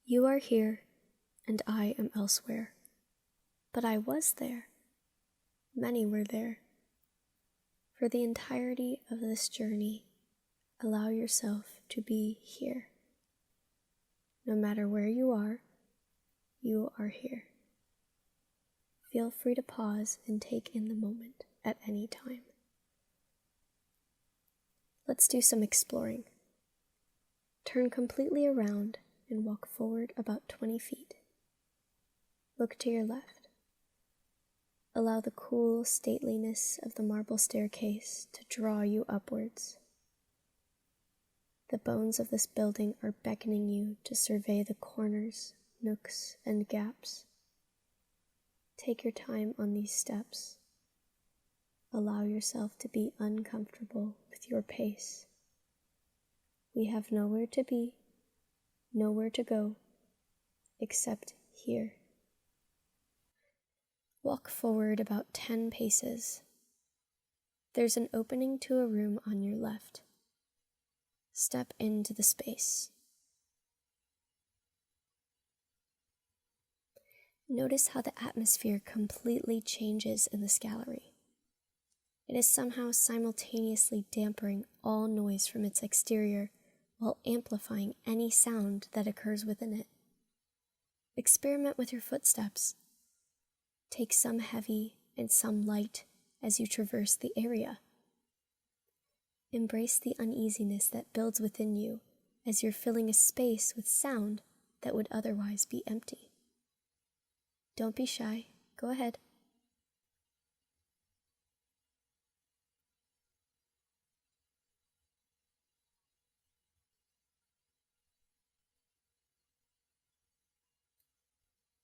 You are here, and I am elsewhere. But I was there. Many were there. For the entirety of this journey, allow yourself to be here. No matter where you are here. Feel free to pause and take in the moment at any time. Let's do some exploring. Turn completely around and walk forward about 20 feet. Look to your left. Allow the cool stateliness of the marble staircase to draw you upwards. The bones of this building are beckoning you to survey the corners, nooks, and gaps. Take your time on these steps. Allow yourself to be uncomfortable with your pace. We have nowhere to be, nowhere to go, except here. Walk forward about 10 paces. There's an opening to a room on your left. Step into the space. Notice how the atmosphere completely changes in this gallery. It is somehow simultaneously dampening all noise from its exterior while amplifying any sound that occurs within it. Experiment with your footsteps. Take some heavy and some light as you traverse the area. Embrace the uneasiness that builds within you as you're filling a space with sound that would otherwise be empty. Don't be shy. Go ahead.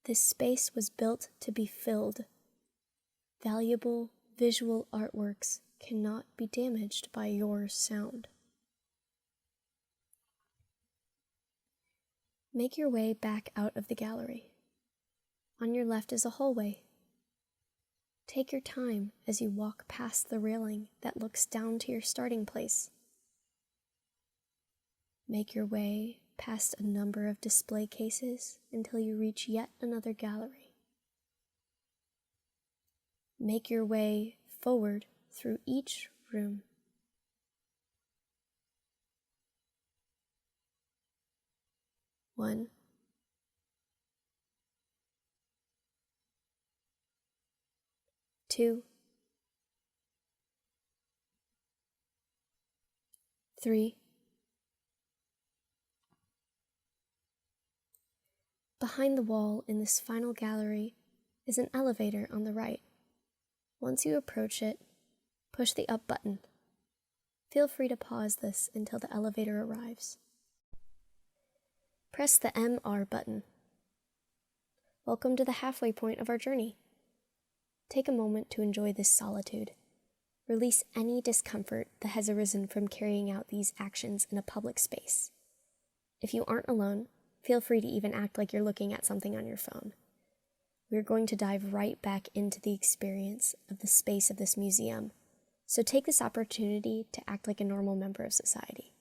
This space was built to be filled. Valuable visual artworks cannot be damaged by your sound. Make your way back out of the gallery. On your left is a hallway. Take your time as you walk past the railing that looks down to your starting place. Make your way past a number of display cases until you reach yet another gallery. Make your way forward through each room. One, two, three. Behind the wall in this final gallery is an elevator on the right. Once you approach it, push the up button. Feel free to pause this until the elevator arrives. Press the MR button. Welcome to the halfway point of our journey. Take a moment to enjoy this solitude. Release any discomfort that has arisen from carrying out these actions in a public space. If you aren't alone, feel free to even act like you're looking at something on your phone. We're going to dive right back into the experience of the space of this museum, so take this opportunity to act like a normal member of society.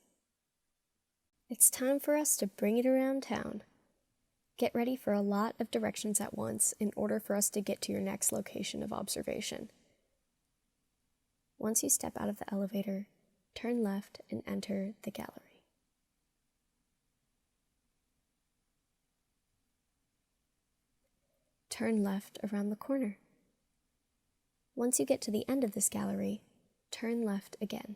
It's time for us to bring it around town. Get ready for a lot of directions at once in order for us to get to your next location of observation. Once you step out of the elevator, turn left and enter the gallery. Turn left around the corner. Once you get to the end of this gallery, turn left again.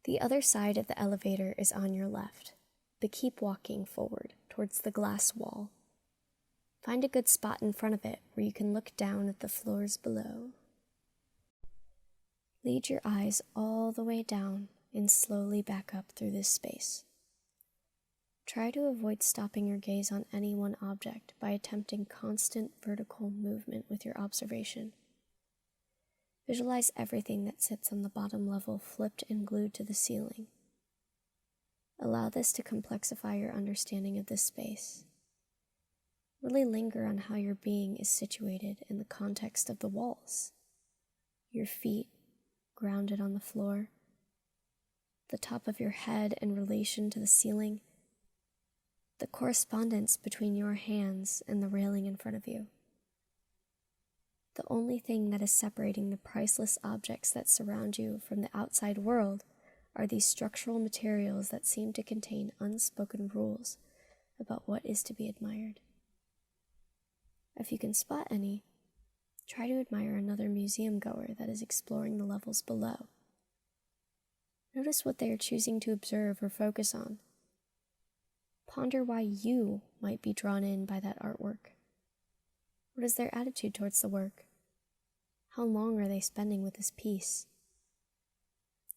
The other side of the elevator is on your left, but keep walking forward towards the glass wall. Find a good spot in front of it where you can look down at the floors below. Lead your eyes all the way down and slowly back up through this space. Try to avoid stopping your gaze on any one object by attempting constant vertical movement with your observation. Visualize everything that sits on the bottom level flipped and glued to the ceiling. Allow this to complexify your understanding of this space. Really linger on how your being is situated in the context of the walls. Your feet grounded on the floor, the top of your head in relation to the ceiling, the correspondence between your hands and the railing in front of you. The only thing that is separating the priceless objects that surround you from the outside world are these structural materials that seem to contain unspoken rules about what is to be admired. If you can spot any, try to admire another museum goer that is exploring the levels below. Notice what they are choosing to observe or focus on. Ponder why you might be drawn in by that artwork. What is their attitude towards the work? How long are they spending with this piece?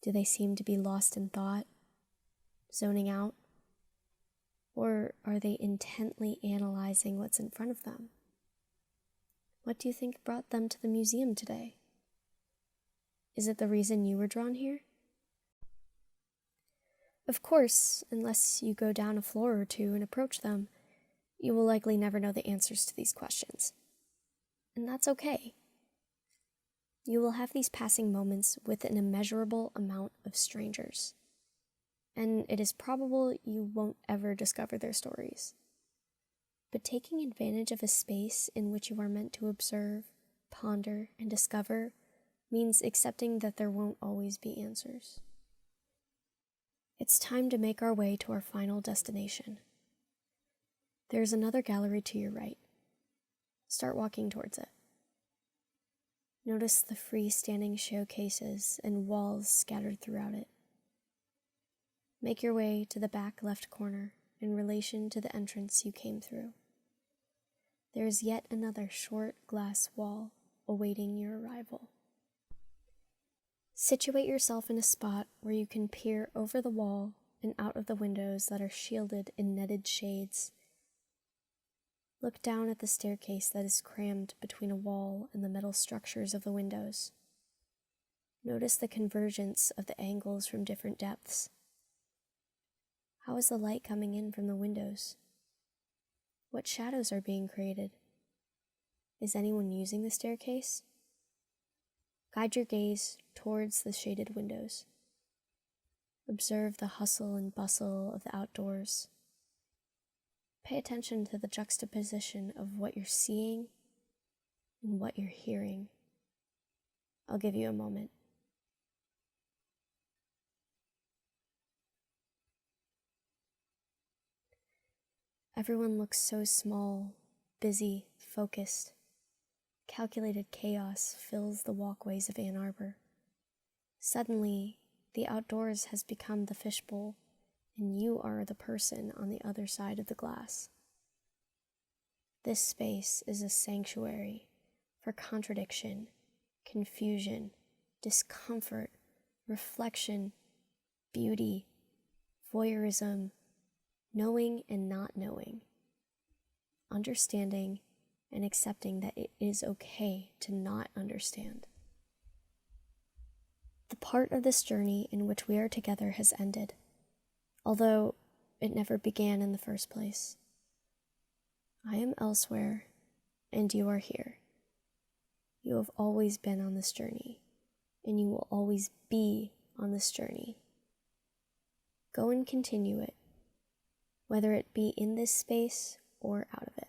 Do they seem to be lost in thought, zoning out? Or are they intently analyzing what's in front of them? What do you think brought them to the museum today? Is it the reason you were drawn here? Of course, unless you go down a floor or two and approach them, you will likely never know the answers to these questions. And that's okay. You will have these passing moments with an immeasurable amount of strangers, and it is probable you won't ever discover their stories. But taking advantage of a space in which you are meant to observe, ponder, and discover means accepting that there won't always be answers. It's time to make our way to our final destination. There's another gallery to your right. Start walking towards it. Notice the freestanding showcases and walls scattered throughout it. Make your way to the back left corner in relation to the entrance you came through. There is yet another short glass wall awaiting your arrival. Situate yourself in a spot where you can peer over the wall and out of the windows that are shielded in netted shades. Look down at the staircase that is crammed between a wall and the metal structures of the windows. Notice the convergence of the angles from different depths. How is the light coming in from the windows? What shadows are being created? Is anyone using the staircase? Guide your gaze towards the shaded windows. Observe the hustle and bustle of the outdoors. Pay attention to the juxtaposition of what you're seeing and what you're hearing. I'll give you a moment. Everyone looks so small, busy, focused. Calculated chaos fills the walkways of Ann Arbor. Suddenly, the outdoors has become the fishbowl, and you are the person on the other side of the glass. This space is a sanctuary for contradiction, confusion, discomfort, reflection, beauty, voyeurism, knowing and not knowing, understanding and accepting that it is okay to not understand. The part of this journey in which we are together has ended, although it never began in the first place. I am elsewhere, and you are here. You have always been on this journey, and you will always be on this journey. Go and continue it, whether it be in this space or out of it.